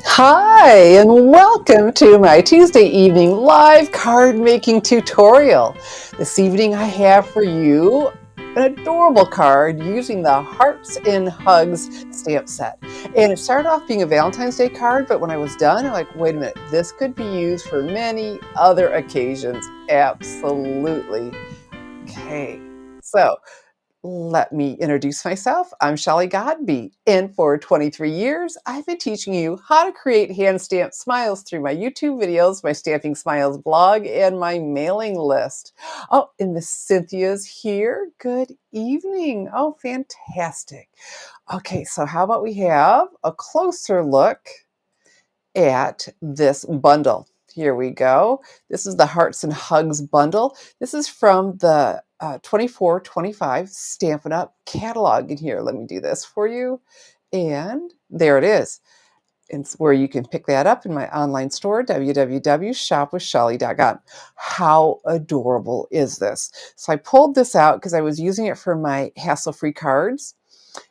Hi, and welcome to my Tuesday evening live card making tutorial. This evening I have for you an adorable card using the Hearts and Hugs stamp set. And it started off being a Valentine's Day card, but when I was done, I'm like, wait a minute, this could be used for many other occasions. Absolutely. Okay, so let me introduce myself. I'm Shelley Godby, and for 23 years, I've been teaching you how to create hand stamped smiles through my YouTube videos, my Stamping Smiles blog, and my mailing list. Oh, and Miss Cynthia's here. Good evening. Oh, fantastic. Okay, so how about we have a closer look at this bundle. Here we go. This is the Hearts and Hugs bundle. This is from the 24-25 Stampin' Up! Catalog. And here, let me do this for you. And there it is. It's where you can pick that up in my online store, www.shopwithshelley.com. How adorable is this? So I pulled this out because I was using it for my hassle-free cards.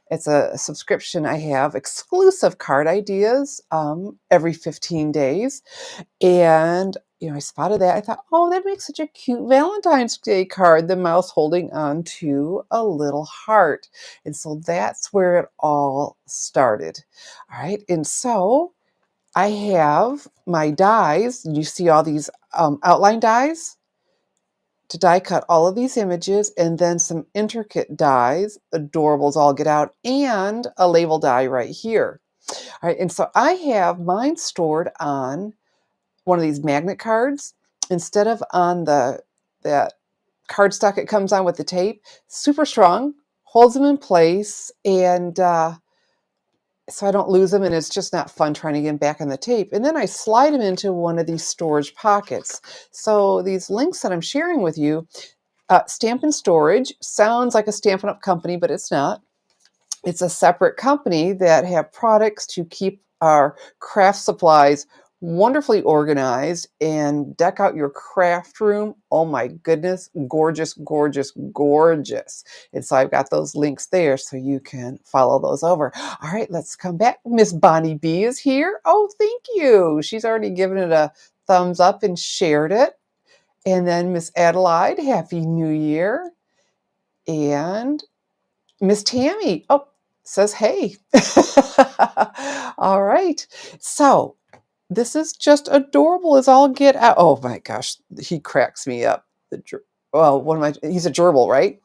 It's a subscription I have, exclusive card ideas every 15 days. And, I spotted that. I thought, oh, that makes such a cute Valentine's Day card, the mouse holding on to a little heart. And so that's where it all started. All right. And so I have my dies. You see all these outline dies? To die cut all of these images, and then some intricate dies, adorables all get out, and a label die right here. All right, and so I have mine stored on one of these magnet cards instead of on that cardstock it comes on with the tape. Super strong, holds them in place, and so I don't lose them, and it's just not fun trying to get them back on the tape. And then I slide them into one of these storage pockets. So these links that I'm sharing with you, Stampin' Storage sounds like a Stampin' Up! Company, but it's not. It's a separate company that have products to keep our craft supplies wonderfully organized and deck out your craft room. Oh my goodness, gorgeous, gorgeous, gorgeous. And so I've got those links there so you can follow those over. All right, let's come back. Miss Bonnie B is here. Oh, thank you. She's already given it a thumbs up and shared it. And then Miss Adelaide, Happy New Year. And Miss Tammy, oh, says hey. All right. So this is just adorable as all get out. Oh my gosh, he cracks me up. Well, he's a gerbil, right?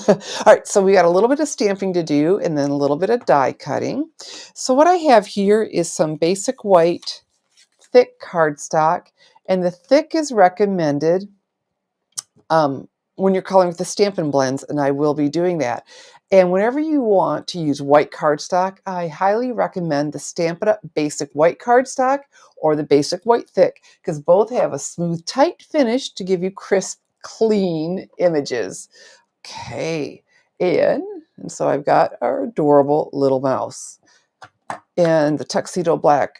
All right, so we got a little bit of stamping to do and then a little bit of die cutting. So what I have here is some basic white thick cardstock, and the thick is recommended when you're coloring with the Stampin' Blends, and I will be doing that. And whenever you want to use white cardstock, I highly recommend the Stampin' Up! Basic White cardstock or the Basic White Thick, because both have a smooth, tight finish to give you crisp, clean images. Okay, and so I've got our adorable little mouse. And the Tuxedo Black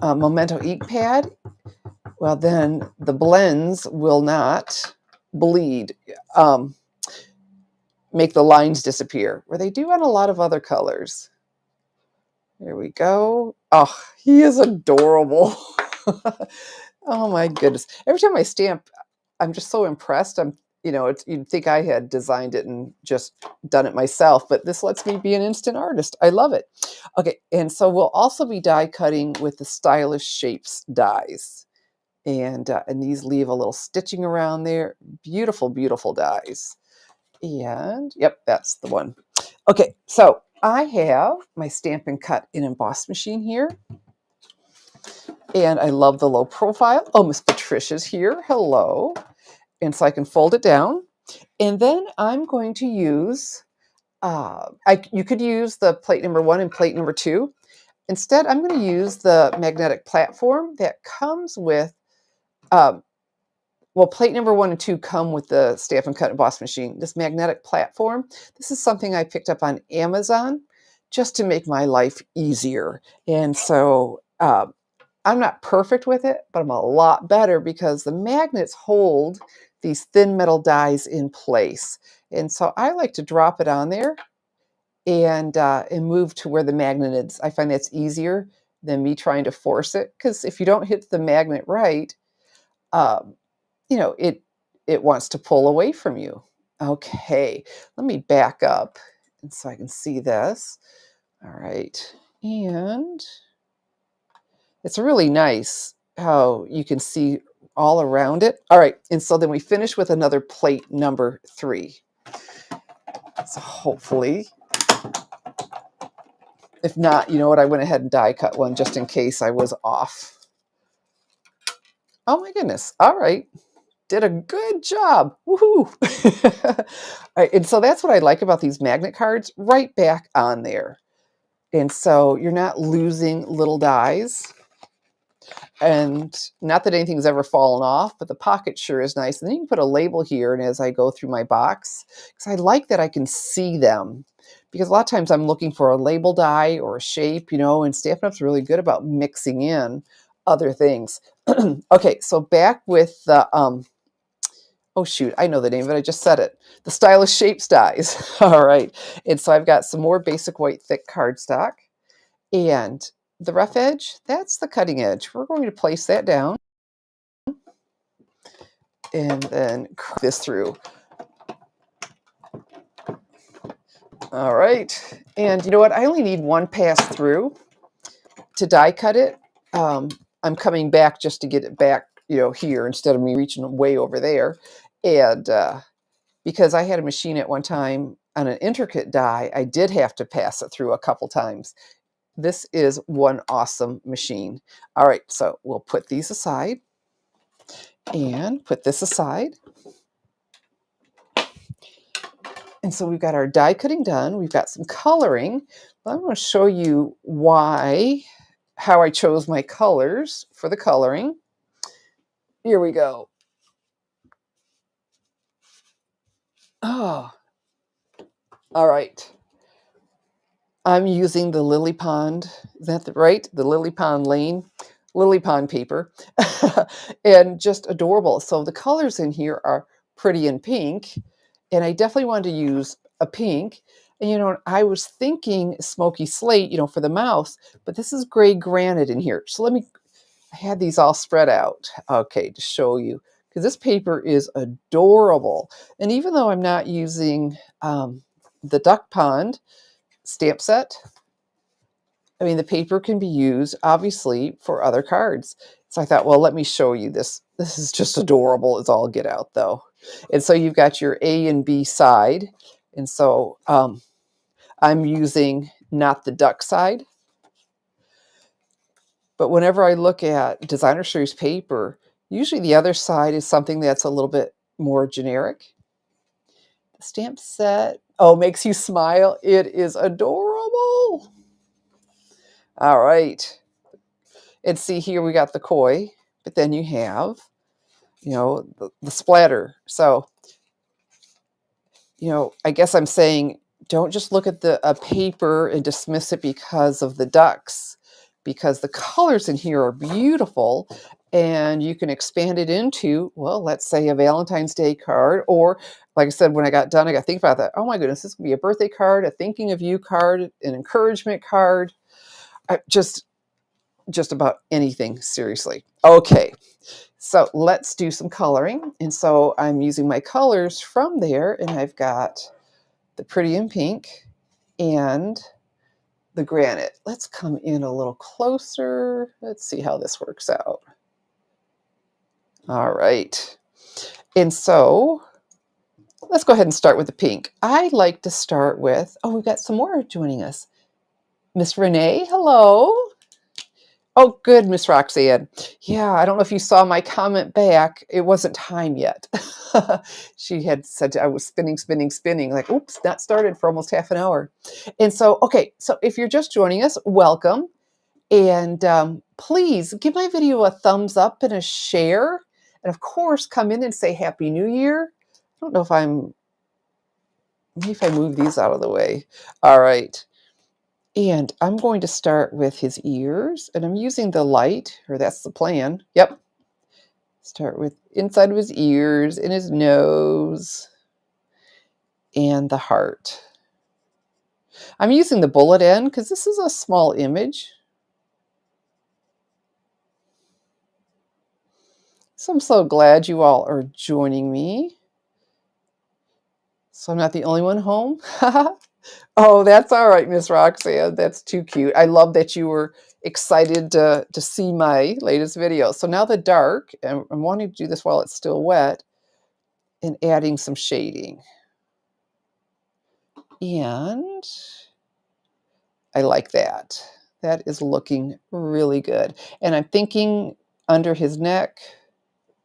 Memento ink pad, well then the blends will not bleed, make the lines disappear, where they do on a lot of other colors. There we go. Oh, he is adorable. Oh my goodness. Every time I stamp, I'm just so impressed. You'd think I had designed it and just done it myself, but this lets me be an instant artist. I love it. Okay, and so we'll also be die cutting with the Stylish Shapes dies. And these leave a little stitching around there. Beautiful, beautiful dies. And yep, that's the one. Okay, so I have my Stampin' Cut and Emboss machine here. And I love the low profile. Oh, Miss Patricia's here. Hello. And so I can fold it down. And then I'm going to use, you could use the plate number 1 and plate number 2. Instead, I'm going to use the magnetic platform that comes with, plate number 1 and 2 come with the Stampin' Cut and Emboss machine. This magnetic platform, this is something I picked up on Amazon just to make my life easier. And so I'm not perfect with it, but I'm a lot better because the magnets hold these thin metal dies in place. And so I like to drop it on there and move to where the magnet is. I find that's easier. than me trying to force it. Because if you don't hit the magnet right, um, it wants to pull away from you. Okay, let me back up and so I can see this. All right, and it's really nice how you can see all around it. All right, and so then we finish with another plate number 3. So hopefully, if not, you know what, I went ahead and die cut one just in case I was off. Oh my goodness. All right. Did a good job. Woohoo. All right, and so that's what I like about these magnet cards, right back on there. And so you're not losing little dies. And not that anything's ever fallen off, but the pocket sure is nice. And then you can put a label here, and as I go through my box, because I like that I can see them. Because a lot of times I'm looking for a label die or a shape, and Stampin' Up's really good about mixing in other things. Okay, so back with the, oh shoot, I know the name of it, I just said it. The Stylish Shapes dies. All right, and so I've got some more basic white thick cardstock. And the rough edge, that's the cutting edge. We're going to place that down and then curve this through. All right. And you know what? I only need one pass through to die cut it. I'm coming back just to get it back, here instead of me reaching way over there. And because I had a machine at one time on an intricate die, I did have to pass it through a couple times. This is one awesome machine. All right, so we'll put these aside and put this aside. And so we've got our die cutting done. We've got some coloring. I'm going to show you how I chose my colors for the coloring. Here we go. Oh, all right. I'm using the Lily Pond, is that right? The Lily Pond Lily Pond paper. And just adorable. So the colors in here are pretty in pink. And I definitely wanted to use a pink. And, I was thinking smoky slate, for the mouse, but this is gray granite in here. So I had these all spread out, okay, to show you, because this paper is adorable. And even though I'm not using the Duck Pond stamp set, I mean, the paper can be used, obviously, for other cards. So I thought, well, let me show you this. This is just adorable. It's all get out, though. And so you've got your A and B side. And so I'm using not the duck side. But whenever I look at designer series paper, usually the other side is something that's a little bit more generic. The stamp set, oh, makes you smile. It is adorable. All right. And see here we got the koi, but then you have, the splatter. So, I guess I'm saying don't just look at a paper and dismiss it because of the ducks, because the colors in here are beautiful, and you can expand it into, well, let's say a Valentine's Day card, or like I said, when I got done, I got to think about that. Oh my goodness, this could be a birthday card, a thinking of you card, an encouragement card. Just about anything, seriously. Okay, so let's do some coloring. And so I'm using my colors from there, and I've got the pretty in pink and the granite. Let's come in a little closer. Let's see how this works out. All right. And so let's go ahead and start with the pink. I like to start with, oh, we've got some more joining us. Miss Renee, hello. Oh, good, Miss Roxanne. Yeah, I don't know if you saw my comment back. It wasn't time yet. She had said I was spinning, like, oops, not started for almost half an hour. And so, okay, so if you're just joining us, welcome. And please give my video a thumbs up and a share. And of course, come in and say Happy New Year. I don't know maybe if I move these out of the way. All right. And I'm going to start with his ears, and I'm using the light, or that's the plan. Yep. Start with inside of his ears and his nose and the heart. I'm using the bullet end because this is a small image. So I'm so glad you all are joining me. So I'm not the only one home. Oh, that's all right, Miss Roxanne. That's too cute. I love that you were excited to see my latest video. So now the dark, and I'm wanting to do this while it's still wet, and adding some shading. And I like that. That is looking really good. And I'm thinking under his neck,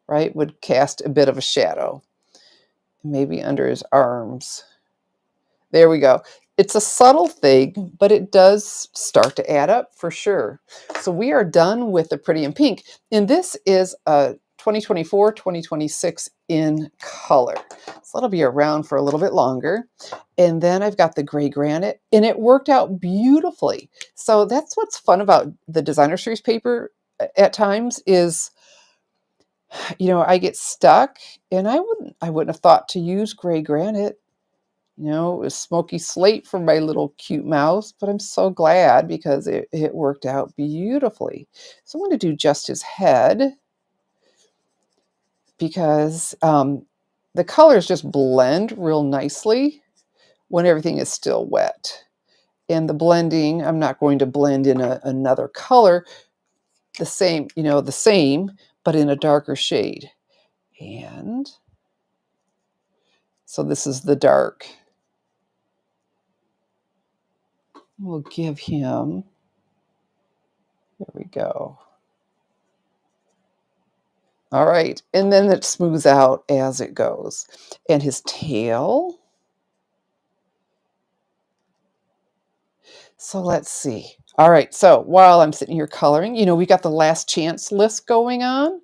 right, would cast a bit of a shadow. Maybe under his arms. There we go. It's a subtle thing, but it does start to add up for sure. So we are done with the Pretty in Pink. And this is a 2024-2026 in color. So that'll be around for a little bit longer. And then I've got the gray granite, and it worked out beautifully. So that's what's fun about the designer series paper at times is, you know, I get stuck, and I wouldn't have thought to use gray granite. You know, it was smoky slate for my little cute mouse, but I'm so glad because it worked out beautifully. So I'm going to do just his head because the colors just blend real nicely when everything is still wet. And the blending, I'm not going to blend in another color, the same, you know, the same, but in a darker shade. And so this is the dark. We'll give him, there we go. All right, and then it smooths out as it goes. And his tail. So let's see. All right, so while I'm sitting here coloring, you know, we got the last chance list going on.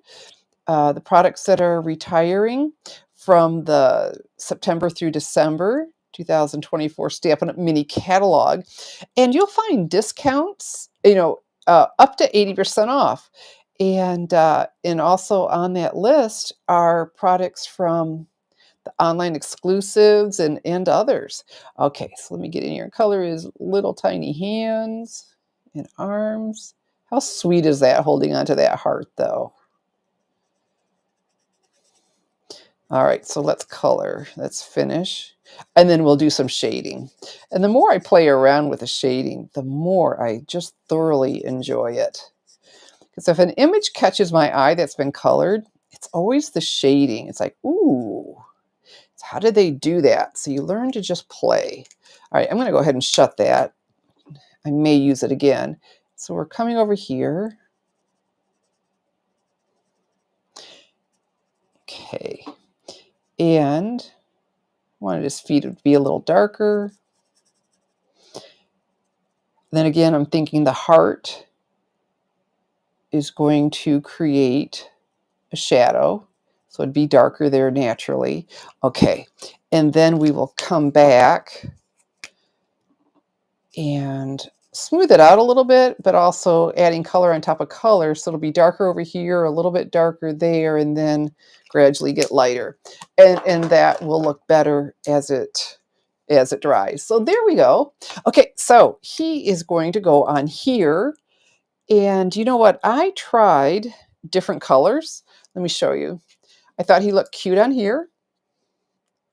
The products that are retiring from the September through December 2024 Stampin' Mini Catalog. And you'll find discounts, you know, up to 80% off. And also on that list are products from the online exclusives and others. Okay, so let me get in here. Color is little tiny hands and arms. How sweet is that holding onto that heart though? All right, so let's color. Let's finish. And then we'll do some shading. And the more I play around with the shading, the more I just thoroughly enjoy it. Because if an image catches my eye that's been colored, it's always the shading. It's like, ooh, how did they do that? So you learn to just play. All right, I'm going to go ahead and shut that. I may use it again. So we're coming over here. Okay. And I wanted his feet to be a little darker. Then again, I'm thinking the heart is going to create a shadow. So it'd be darker there naturally. Okay. And then we will come back and smooth it out a little bit, but also adding color on top of color. So it'll be darker over here, a little bit darker there, and then gradually get lighter. And that will look better as it dries. So there we go. Okay, so he is going to go on here. And you know what? I tried different colors. Let me show you. I thought he looked cute on here,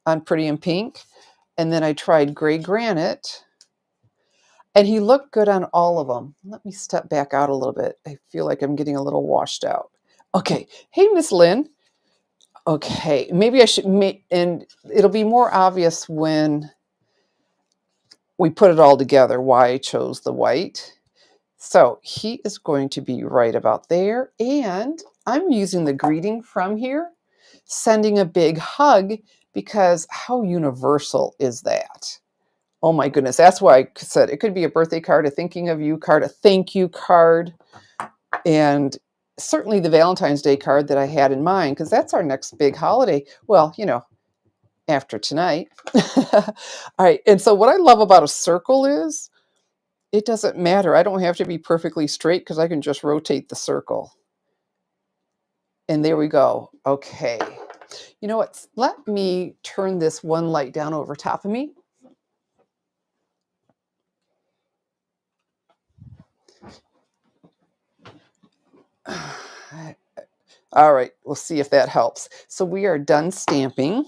on Pretty in Pink. And then I tried gray granite. And he looked good on all of them. Let me step back out a little bit. I feel like I'm getting a little washed out. Okay. Hey, Miss Lynn. Okay. Maybe I should make, and it'll be more obvious when we put it all together why I chose the white. So he is going to be right about there. And I'm using the greeting from here, sending a big hug, because how universal is that? Oh my goodness. That's why I said it could be a birthday card, a thinking of you card, a thank you card, and certainly the Valentine's Day card that I had in mind, because that's our next big holiday. Well, you know, after tonight. All right. And so what I love about a circle is it doesn't matter. I don't have to be perfectly straight because I can just rotate the circle. And there we go. Okay. You know what? Let me turn this one light down over top of me. All right, we'll see if that helps. So we are done stamping,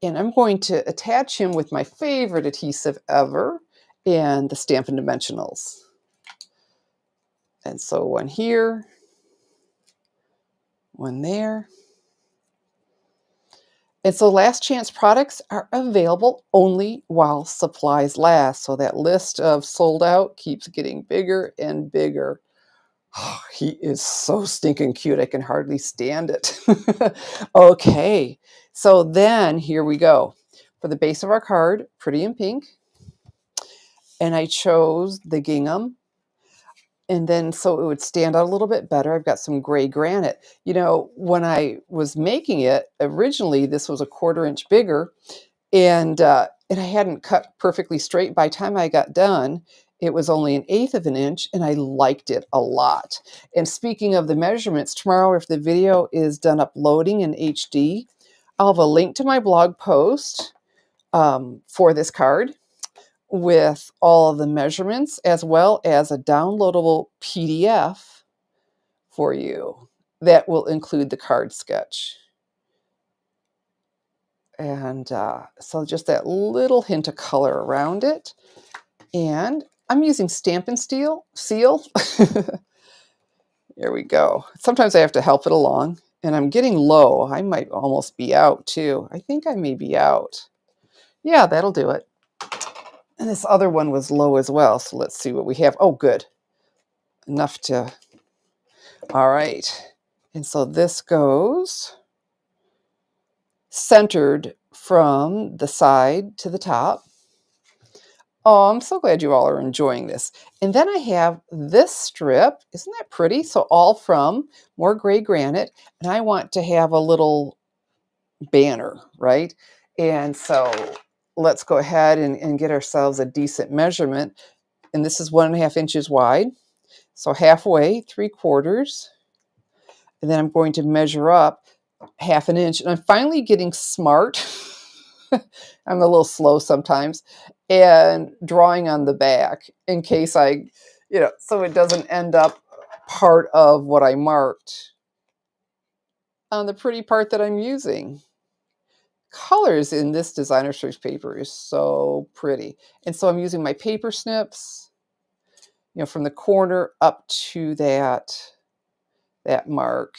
and I'm going to attach him with my favorite adhesive ever, and the Stampin' Dimensionals. And so one here, one there. And so last chance products are available only while supplies last. So that list of sold out keeps getting bigger and bigger. Oh, he is so stinking cute. I can hardly stand it. Okay, so then here we go. For the base of our card, pretty in pink. And I chose the gingham. And then so it would stand out a little bit better. I've got some gray granite. You know, when I was making it, originally this was a 1/4 inch bigger, and I hadn't cut perfectly straight. By the time I got done, it was only 1/8 of an inch, and I liked it a lot. And speaking of the measurements, tomorrow, if the video is done uploading in HD, I'll have a link to my blog post for this card with all of the measurements, as well as a downloadable PDF for you that will include the card sketch. And so just that little hint of color around it. And I'm using Stampin' Seal. There we go. Sometimes I have to help it along. And I'm getting low. I might almost be out too. I think I may be out. Yeah, that'll do it. And this other one was low as well. So let's see what we have. Oh, good. Enough to... All right. And so this goes centered from the side to the top. Oh, I'm so glad you all are enjoying this. And then I have this strip. Isn't that pretty? So all from more gray granite. And I want to have a little banner, right? And so let's go ahead and get ourselves a decent measurement. And this is 1.5 inches wide. So halfway, 3/4. And then I'm going to measure up 1/2 inch. And I'm finally getting smart. I'm a little slow sometimes, and drawing on the back in case so it doesn't end up part of what I marked on the pretty part that I'm using. Colors in this designer series paper is so pretty. And so I'm using my paper snips, from the corner up to that mark.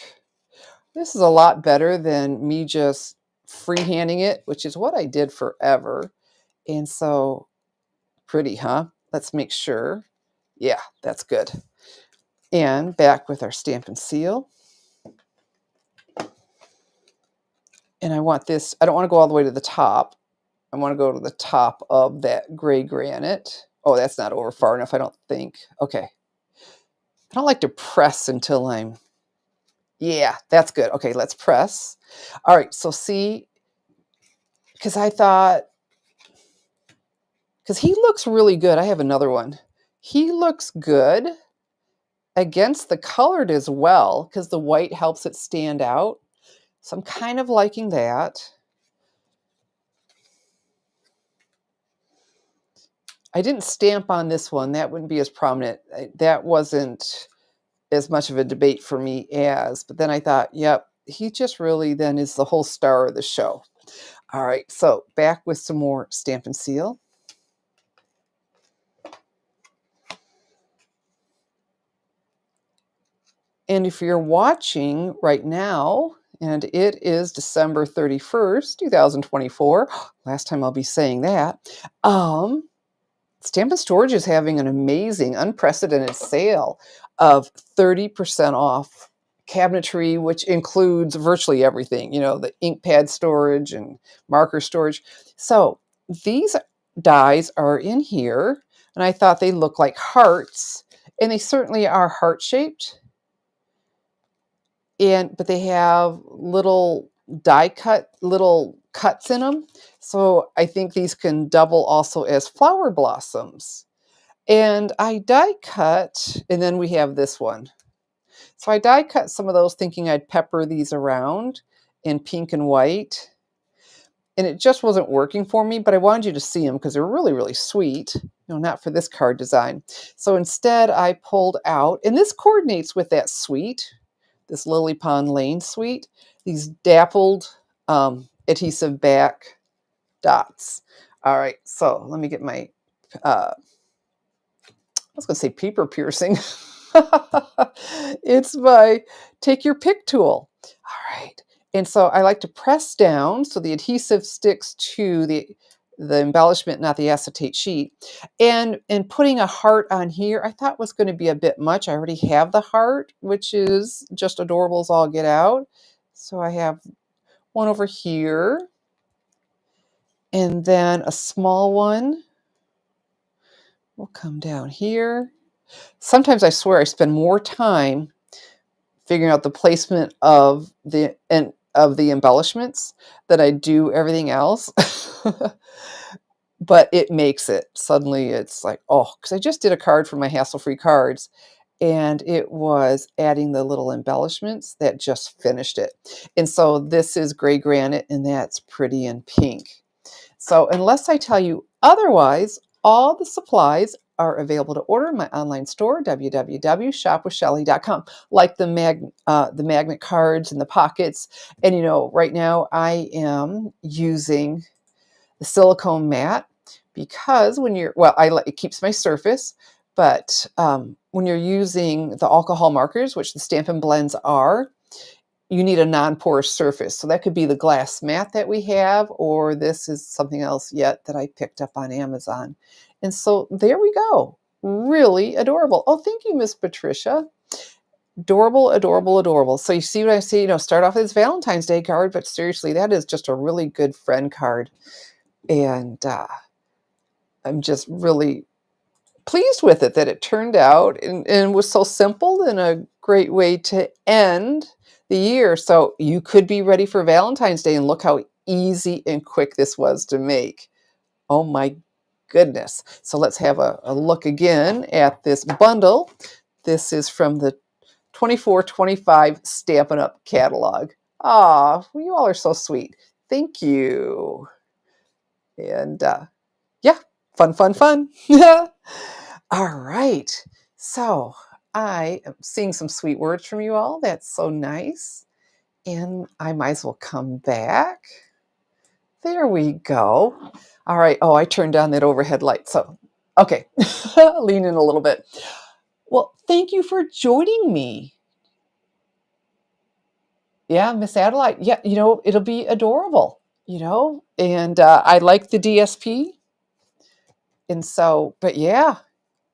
This is a lot better than me just freehanding it, which is what I did forever. And so pretty, huh? Let's make sure. Yeah, that's good. And back with our Stampin' Seal. And I want this, I don't want to go all the way to the top. I want to go to the top of that gray granite. Oh, that's not over far enough, I don't think. Okay. I don't like to press until yeah, that's good. Okay, let's press. All right, so see, because he looks really good. I have another one. He looks good against the colored as well, because the white helps it stand out. So I'm kind of liking that. I didn't stamp on this one. That wouldn't be as prominent. That wasn't as much of a debate for me but then I thought, yep, he just really then is the whole star of the show. All right, so back with some more Stampin' Seal. And if you're watching right now, and it is December 31st, 2024, last time I'll be saying that, Stampin' Storage is having an amazing, unprecedented sale of 30% off cabinetry, which includes virtually everything, the ink pad storage and marker storage. So these dies are in here, and I thought they look like hearts, and they certainly are heart-shaped. But they have little little cuts in them. So I think these can double also as flower blossoms. And I die cut, and then we have this one. So I die cut some of those thinking I'd pepper these around in pink and white. And it just wasn't working for me, but I wanted you to see them because they're really, really sweet. Not for this card design. So instead I pulled out, and this coordinates with that sweet. this Lily Pond Lane suite, these dappled adhesive back dots. All right, so let me get my, I was going to say paper piercing. It's my take your pick tool. All right. And so I like to press down so the adhesive sticks to the embellishment, not the acetate sheet. And putting a heart on here, I thought was going to be a bit much. I already have the heart, which is just adorable as all get out. So I have one over here, and then a small one will come down here. Sometimes I swear I spend more time figuring out the placement of the embellishments than I do everything else. But it makes it. Suddenly it's like, oh, because I just did a card for my hassle-free cards, and it was adding the little embellishments that just finished it. And so this is gray granite, and that's pretty in pink. So unless I tell you otherwise, all the supplies are available to order in my online store, www.shopwithshelly.com, like the magnet cards and the pockets. And you know, right now I am using the silicone mat because when you're, well, it keeps my surface, but when you're using the alcohol markers, which the Stampin' blends are, you need a non-porous surface. So that could be the glass mat that we have, or this is something else yet that I picked up on Amazon. And so there we go. Really adorable. Oh, thank you, Miss Patricia. Adorable, adorable, adorable. So you see what I say, you know, start off as Valentine's Day card, but seriously, that is just a really good friend card. And I'm just really pleased with it, that it turned out and was so simple and a great way to end the year. So you could be ready for Valentine's Day, and look how easy and quick this was to make. Oh my goodness. So let's have a look again at this bundle. This is from the 24-25 Stampin' Up! Catalog. Ah, well, you all are so sweet. Thank you. And yeah, fun, fun, fun. All right. So I am seeing some sweet words from you all. That's so nice. And I might as well come back. There we go. All right. Oh, I turned down that overhead light. So, okay. Lean in a little bit. Well, thank you for joining me. Yeah, Miss Adelaide. Yeah, you know, it'll be adorable, you know, and I like the DSP. And so, but yeah,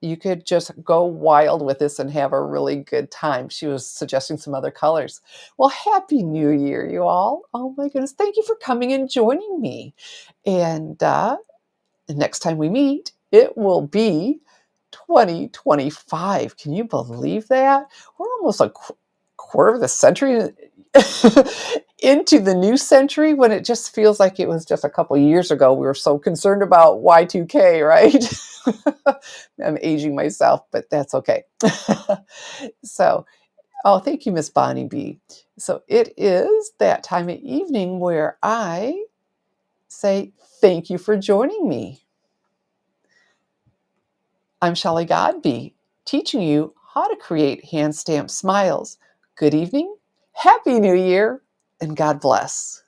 you could just go wild with this and have a really good time. She was suggesting some other colors. Well, Happy New Year, you all. Oh my goodness. Thank you for coming and joining me. And the next time we meet, it will be 2025. Can you believe that? We're almost a quarter of the century into the new century, when it just feels like it was just a couple years ago. We were so concerned about Y2K, right? I'm aging myself, but that's okay. So, oh, thank you, Miss Bonnie B. So it is that time of evening where I say thank you for joining me. I'm Shelley Godby, teaching you how to create hand-stamped smiles. Good evening, Happy New Year, and God bless.